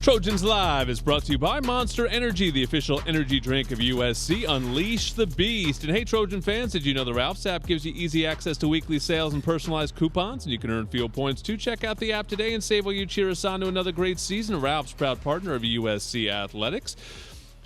Trojans Live is brought to you by Monster Energy, the official energy drink of USC. Unleash the beast. And hey, Trojan fans, did you know the Ralph's app gives you easy access to weekly sales and personalized coupons? And you can earn fuel points too. Check out the app today and save while you cheer us on to another great season. Ralph's, proud partner of USC Athletics.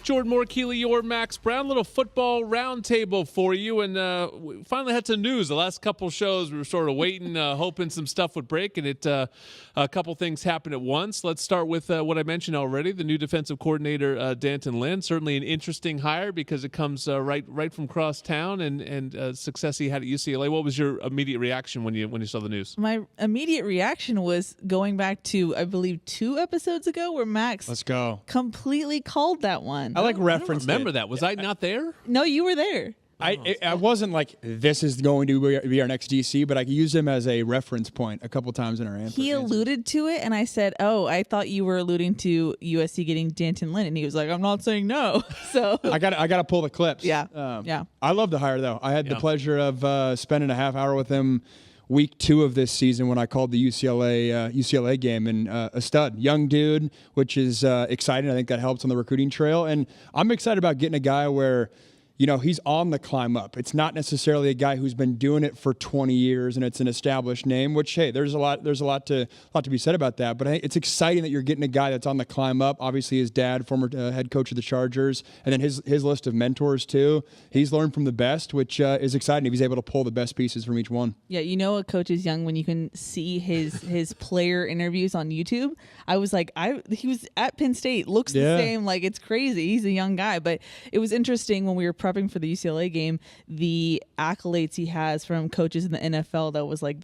Jordan Moore, Keely Orr, Max Brown, little football roundtable for you. And we finally had some news. The last couple shows, we were sort of waiting, hoping some stuff would break, and a couple things happened at once. Let's start with what I mentioned already, the new defensive coordinator, D'Anton Lynn. Certainly an interesting hire because it comes right from cross town and success he had at UCLA. What was your immediate reaction when you saw the news? My immediate reaction was going back to, I believe, 2 episodes ago where Max completely called that one. I referenced I don't remember that. Was I not there? No, you were there. I wasn't like, this is going to be our next DC, but I used him as a reference point a couple times in our answer. He alluded to it, and I said, oh, I thought you were alluding to USC getting D'Anton Lynn, and he was like, I'm not saying no. So I got to pull the clips. Yeah. I love the hire, though. I had the pleasure of spending a half hour with him week 2 of this season when I called the UCLA game, and a stud, young dude, which is exciting. I think that helps on the recruiting trail, and I'm excited about getting a guy where, you know, he's on the climb up. It's not necessarily a guy who's been doing it for 20 years and it's an established name, which, hey, there's a lot to be said about that. But it's exciting that you're getting a guy that's on the climb up. Obviously, his dad, former head coach of the Chargers, and then his list of mentors too. He's learned from the best, which is exciting if he's able to pull the best pieces from each one. Yeah, you know, a coach is young when you can see his player interviews on YouTube. I was like, he was at Penn State, looks the same, like it's crazy. He's a young guy, but it was interesting when we were prepping for the UCLA game, the accolades he has from coaches in the NFL that was like,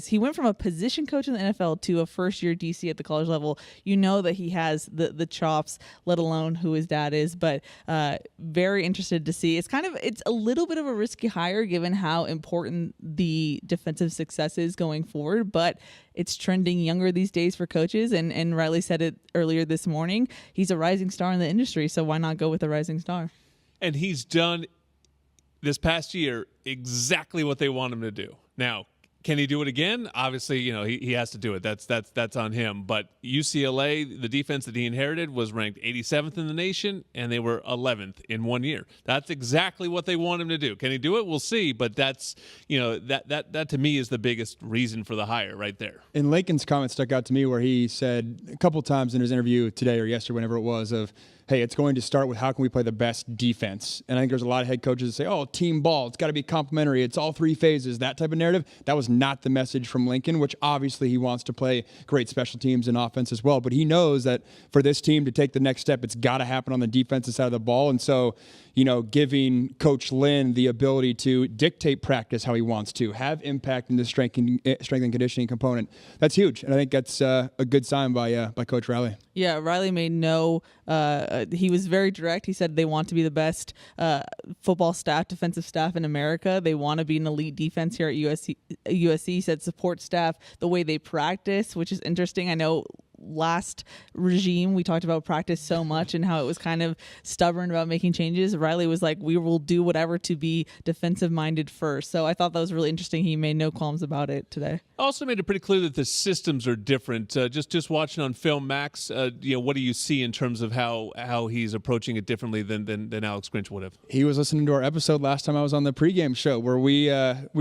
he went from a position coach in the NFL to a first-year DC at the college level. You know that he has the chops, let alone who his dad is, but very interested to see. It's a little bit of a risky hire given how important the defensive success is going forward, but it's trending younger these days for coaches, and Riley said it earlier this morning. He's a rising star in the industry, so why not go with a rising star? And he's done this past year exactly what they want him to do. Now, can he do it again? Obviously, you know, he has to do it. That's on him. But UCLA, the defense that he inherited was ranked 87th in the nation, and they were 11th in 1 year. That's exactly what they want him to do. Can he do it? We'll see. But that's, you know, that to me is the biggest reason for the hire right there. And Lakin's comment stuck out to me where he said a couple times in his interview today or yesterday, whenever it was, of, hey, it's going to start with how can we play the best defense. And I think there's a lot of head coaches that say, oh, team ball, it's got to be complementary, it's all 3 phases, that type of narrative. That was not the message from Lincoln, which obviously he wants to play great special teams and offense as well. But he knows that for this team to take the next step, it's got to happen on the defensive side of the ball. And so, you know, giving Coach Lynn the ability to dictate practice how he wants to, have impact in the strength and conditioning component, that's huge. And I think that's a good sign by Coach Riley. Yeah, Riley made he was very direct. He said they want to be the best football staff, defensive staff in America. They want to be an elite defense here at USC. He said support staff, the way they practice, which is interesting. I know last regime we talked about practice so much and how it was kind of stubborn about making changes. Riley was like, we will do whatever to be defensive minded first. So I thought that was really interesting. He made no qualms about it today. Also made it pretty clear that the systems are different. Just watching on film, Max, you know, what do you see in terms of how he's approaching it differently than Alex Grinch would have? He was listening to our episode last time I was on the pregame show where we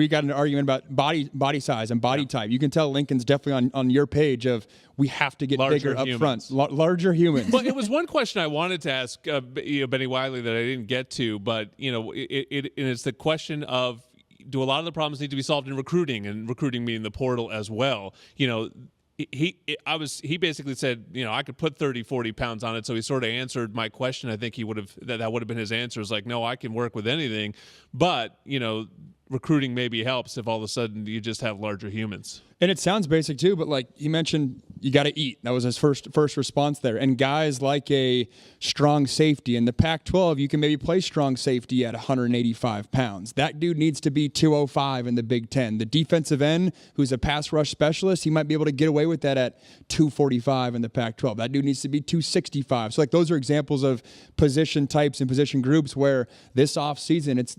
got an argument about body size and body type. You can tell Lincoln's definitely on your page of we have to get larger bigger humans. up front, larger humans. Well, it was one question I wanted to ask Benny Wiley that I didn't get to, but you know, it's the question of, do a lot of the problems need to be solved in recruiting, and recruiting meaning the portal as well? You know, he basically said, you know, I could put 30, 40 pounds on it. So he sort of answered my question. I think he would have, that would have been his answer, is like, no, I can work with anything, but you know, recruiting maybe helps if all of a sudden you just have larger humans. And it sounds basic too, but like he mentioned, you got to eat. That was his first response there. And guys like a strong safety in the Pac-12, you can maybe play strong safety at 185 pounds. That dude needs to be 205 in the Big Ten. The defensive end, who's a pass rush specialist, he might be able to get away with that at 245 in the Pac-12. That dude needs to be 265. So like those are examples of position types and position groups where this offseason, it's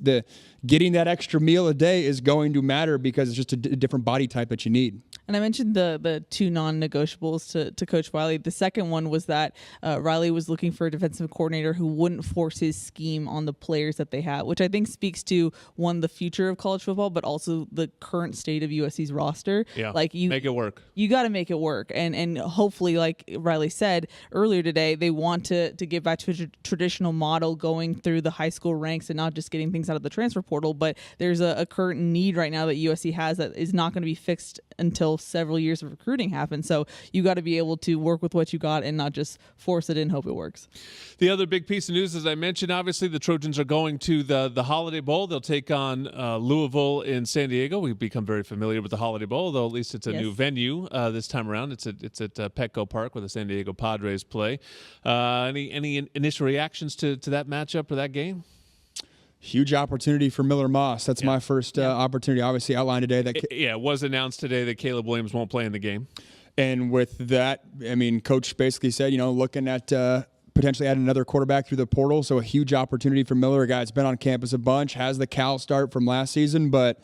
getting that extra meal a day is going to matter because it's just a different body type that you need. And I mentioned the two non-negotiables to Coach Riley. The second one was that Riley was looking for a defensive coordinator who wouldn't force his scheme on the players that they have, which I think speaks to, one, the future of college football, but also the current state of USC's roster. Yeah, like make it work. You got to make it work. And hopefully, like Riley said earlier today, they want to get back to a traditional model going through the high school ranks and not just getting things out of the transfer portal. But there's a current need right now that USC has that is not going to be fixed until several years of recruiting happen. So you got to be able to work with what you got and not just force it and hope it works. The other big piece of news, as I mentioned, obviously the Trojans are going to the Holiday Bowl. They'll take on Louisville in San Diego. We've become very familiar with the Holiday Bowl, though at least it's a new venue this time around. It's at Petco Park where the San Diego Padres play. Any initial reactions to that matchup or that game? Huge opportunity for Miller Moss. That's my first opportunity. Obviously outlined today that it was announced today that Caleb Williams won't play in the game. And with that, I mean, Coach basically said, looking at potentially adding another quarterback through the portal. So a huge opportunity for Miller, a guy that's been on campus a bunch, has the Cal start from last season, but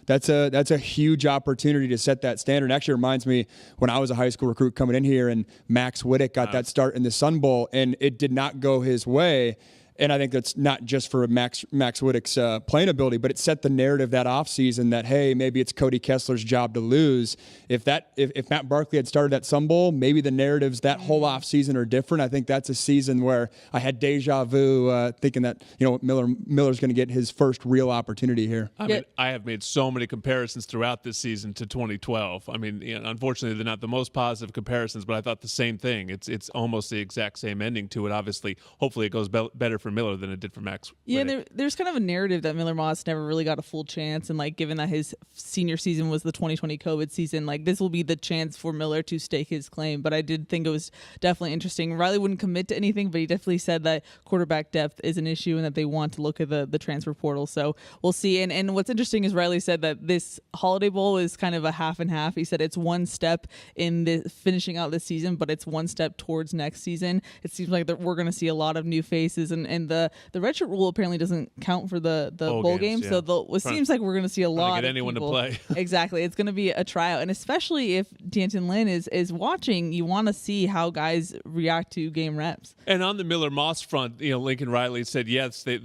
that's a huge opportunity to set that standard. It actually reminds me when I was a high school recruit coming in here and Max Whittick got that start in the Sun Bowl, and it did not go his way. And I think that's not just for Max Whittick's playing ability, but it set the narrative that offseason that, hey, maybe it's Cody Kessler's job to lose. If Matt Barkley had started at Sun Bowl, maybe the narratives that whole offseason are different. I think that's a season where I had deja vu thinking that, Miller's going to get his first real opportunity here. I mean, I have made so many comparisons throughout this season to 2012. I mean, unfortunately, they're not the most positive comparisons, but I thought the same thing. It's almost the exact same ending to it. Obviously, hopefully it goes better for Miller than it did for Max. Yeah, there's kind of a narrative that Miller Moss never really got a full chance, and like given that his senior season was the 2020 COVID season, like this will be the chance for Miller to stake his claim. But I did think it was definitely interesting. Riley wouldn't commit to anything, but he definitely said that quarterback depth is an issue and that they want to look at the transfer portal. So we'll see. And what's interesting is Riley said that this Holiday Bowl is kind of a half and half. He said it's one step in the finishing out this season, but it's one step towards next season. It seems like that we're going to see a lot of new faces, and the redshirt rule apparently doesn't count for the bowl games. Yeah. So it seems like we're going to see a lot get of anyone people. to play. Exactly. It's going to be a tryout. And especially if D'Anton Lynn is watching, you want to see how guys react to game reps. And on the Miller Moss front, Lincoln Riley said, yes, they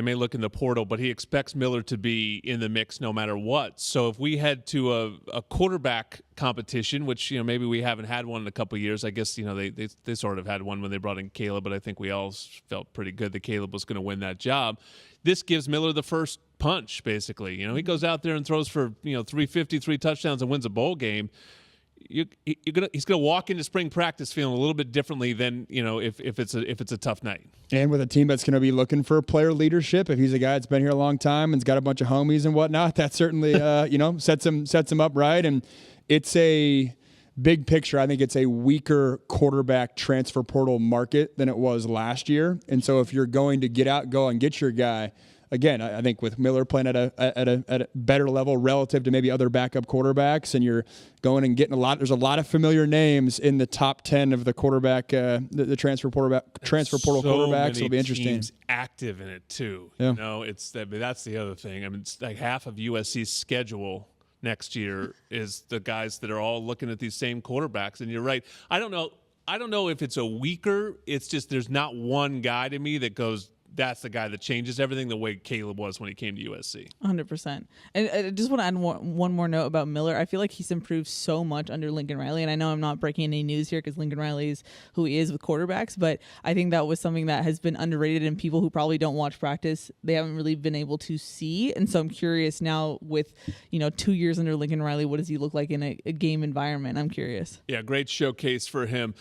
may look in the portal, but he expects Miller to be in the mix no matter what. So if we head to a quarterback competition, which maybe we haven't had one in a couple of years. I guess they sort of had one when they brought in Caleb, but I think we all felt pretty good that Caleb was going to win that job. This gives Miller the first punch, basically. He goes out there and throws for 350, 3 touchdowns, and wins a bowl game. He's gonna walk into spring practice feeling a little bit differently than if it's a tough night. And with a team that's going to be looking for player leadership, if he's a guy that's been here a long time and's got a bunch of homies and whatnot, that certainly sets him up right. And it's a big picture. I think it's a weaker quarterback transfer portal market than it was last year. And so if you're going to go and get your guy. Again, I think with Miller playing at a better level relative to maybe other backup quarterbacks, and you're going and getting there's a lot of familiar names in the top 10 of the quarterback, the transfer portal quarterbacks. It'll be interesting. Teams active in it too. Yeah. That's the other thing. I mean, it's like half of USC's schedule next year is the guys that are all looking at these same quarterbacks. And you're right. I don't know if it's a weaker. It's just there's not one guy to me that goes, that's the guy that changes everything the way Caleb was when he came to USC. 100%. And I just want to add one more note about Miller. I feel like he's improved so much under Lincoln Riley. And I know I'm not breaking any news here because Lincoln Riley is who he is with quarterbacks, but I think that was something that has been underrated, and people who probably don't watch practice, they haven't really been able to see. And so I'm curious now with, 2 years under Lincoln Riley, what does he look like in a game environment? I'm curious. Yeah, great showcase for him.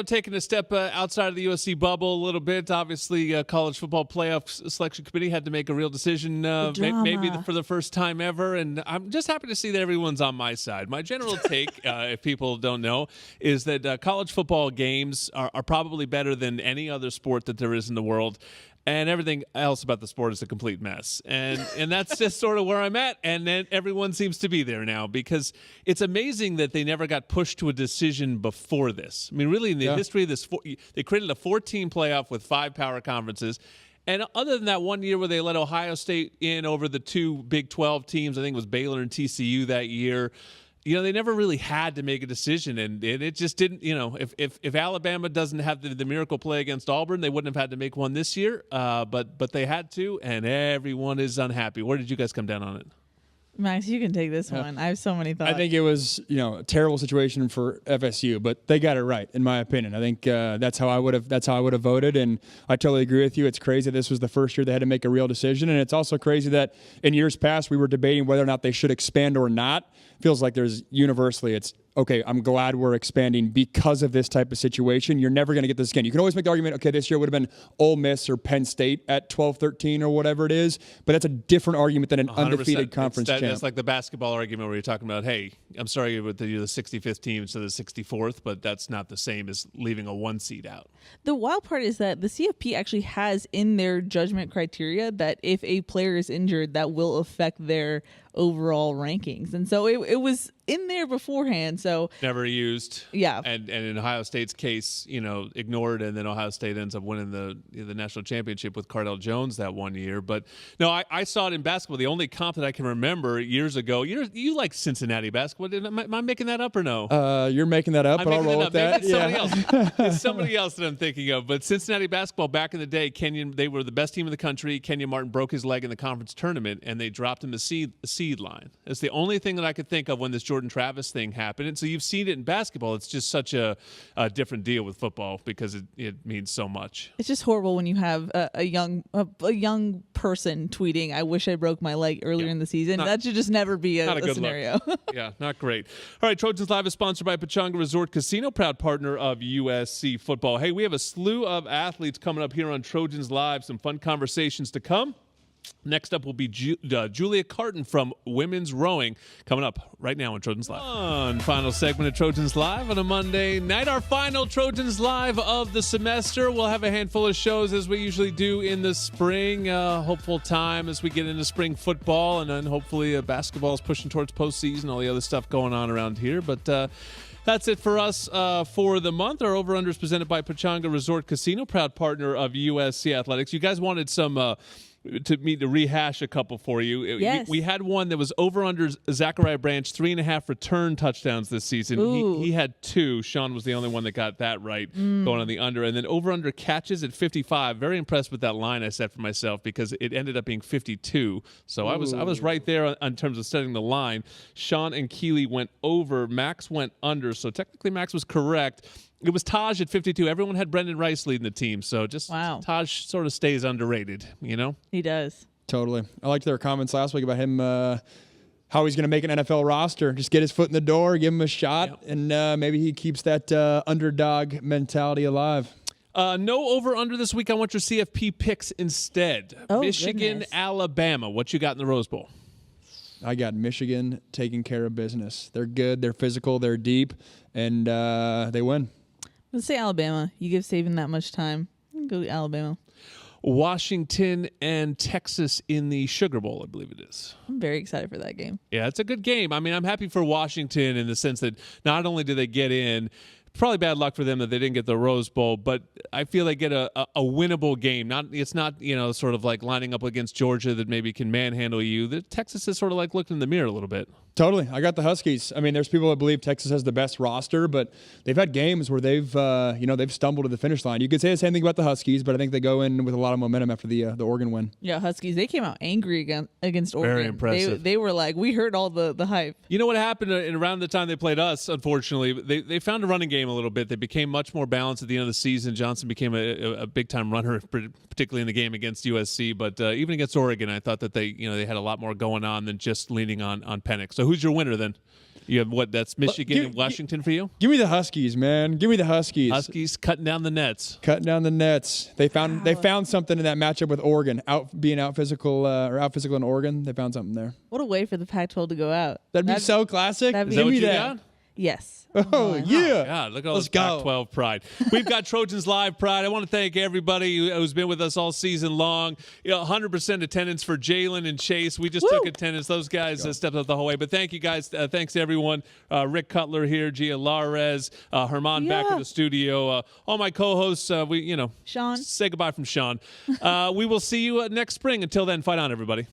Taking a step outside of the USC bubble a little bit, obviously college football playoff selection committee had to make a real decision maybe for the first time ever, and I'm just happy to see that everyone's on my side. My general take, if people don't know, is that college football games are probably better than any other sport that there is in the world. And everything else about the sport is a complete mess. And that's just sort of where I'm at. And then everyone seems to be there now, because it's amazing that they never got pushed to a decision before this. I mean, really, in the history of this, they created a 14 playoff with 5 power conferences. And other than that one year where they let Ohio State in over the 2 Big 12 teams, I think it was Baylor and TCU that year, they never really had to make a decision, and it just didn't. If Alabama doesn't have the miracle play against Auburn, they wouldn't have had to make one this year. But they had to, and everyone is unhappy. Where did you guys come down on it? Max, you can take this one. I have so many thoughts. I think it was, a terrible situation for FSU, but they got it right, in my opinion. I think that's how I would have voted, and I totally agree with you. It's crazy this was the first year they had to make a real decision, and it's also crazy that in years past we were debating whether or not they should expand or not. Feels like there's universally it's okay, I'm glad we're expanding because of this type of situation. You're never going to get this again. You can always make the argument, okay, this year would have been Ole Miss or Penn State at 12-13 or whatever it is, but that's a different argument than an undefeated conference champ. It's like the basketball argument where you're talking about, hey, I'm sorry you're the 65th team instead of the 64th, but that's not the same as leaving a 1 seed out. The wild part is that the CFP actually has in their judgment criteria that if a player is injured, that will affect their overall rankings. And so it was in there beforehand. So never used. Yeah. And in Ohio State's case, ignored, and then Ohio State ends up winning the national championship with Cardell Jones that 1 year. But no, I saw it in basketball. The only comp that I can remember years ago, you like Cincinnati basketball. Am I making that up or no? You're making that up, but I'll roll with that. Maybe it's somebody else. It's somebody else that I'm thinking of. But Cincinnati basketball back in the day, they were the best team in the country. Kenyon Martin broke his leg in the conference tournament, and they dropped him the seed line. It's the only thing that I could think of when this Jordan Travis thing happened. And so you've seen it in basketball. It's just such a different deal with football because it means so much. It's just horrible when you have a young person tweeting, "I wish I broke my leg earlier in the season." That should just never be a scenario. Yeah, not great. All right, Trojans Live is sponsored by Pechanga Resort Casino, proud partner of USC football. Hey, we have a slew of athletes coming up here on Trojans Live. Some fun conversations to come. Next up will be Julia Carton from Women's Rowing, coming up right now on Trojans Live. Final segment of Trojans Live on a Monday night. Our final Trojans Live of the semester. We'll have a handful of shows as we usually do in the spring. Hopeful time as we get into spring football, and then hopefully basketball is pushing towards postseason, all the other stuff going on around here. But that's it for us for the month. Our over-under is presented by Pechanga Resort Casino, proud partner of USC Athletics. You guys wanted some to rehash a couple for you. Yes. We had one that was over under Zachariah Branch, 3.5 return touchdowns this season. He had 2. Sean was the only one that got that right, going on the under. And then over under catches at 55. Very impressed with that line I set for myself because it ended up being 52. So I was right there in terms of setting the line. Sean and Keely went over. Max went under. So technically Max was correct. It was Taj at 52. Everyone had Brendan Rice leading the team, so Taj sort of stays underrated, He does. Totally. I liked their comments last week about him, how he's going to make an NFL roster. Just get his foot in the door, give him a shot, and maybe he keeps that underdog mentality alive. No over-under this week. I want your CFP picks instead. Michigan, goodness. Alabama. What you got in the Rose Bowl? I got Michigan taking care of business. They're good, they're physical, they're deep, and they win. Let's say Alabama. You give Saban that much time. Go to Alabama. Washington and Texas in the Sugar Bowl, I believe it is. I'm very excited for that game. Yeah, it's a good game. I mean, I'm happy for Washington in the sense that not only do they get in, probably bad luck for them that they didn't get the Rose Bowl, but I feel they get a winnable game. It's not sort of like lining up against Georgia that maybe can manhandle you. Texas is sort of like looking in the mirror a little bit. Totally. I got the Huskies. I mean, there's people that believe Texas has the best roster, but they've had games where they've stumbled to the finish line. You could say the same thing about the Huskies, but I think they go in with a lot of momentum after the Oregon win. Yeah, Huskies, they came out angry against Oregon. Very impressive. They were like, we heard all the hype. You know what happened around the time they played us, unfortunately? They found a running game a little bit. They became much more balanced at the end of the season. Johnson became a big-time runner, particularly in the game against USC. But even against Oregon, I thought that they had a lot more going on than just leaning on Penix. So who's your winner then? You have what? That's Michigan and Washington for you? Give me the Huskies, man. Give me the Huskies. Huskies cutting down the nets. Cutting down the nets. They found something in that matchup with Oregon. Being out physical in Oregon. They found something there. What a way for the Pac-12 to go out. That'd be so classic. That'd be, Is that Give what me you that. got? Yes. Oh, yeah. God, look at all Let's this go. Pac-12 pride. We've got Trojans Live pride. I want to thank everybody who's been with us all season long. 100% attendance for Jalen and Chase. We just took attendance. Those guys stepped up the whole way. But thank you guys. Thanks to everyone. Rick Cutler here, Gia Lares, Herman back in the studio. All my co-hosts, Sean. say goodbye from Sean. We will see you next spring. Until then, fight on, everybody.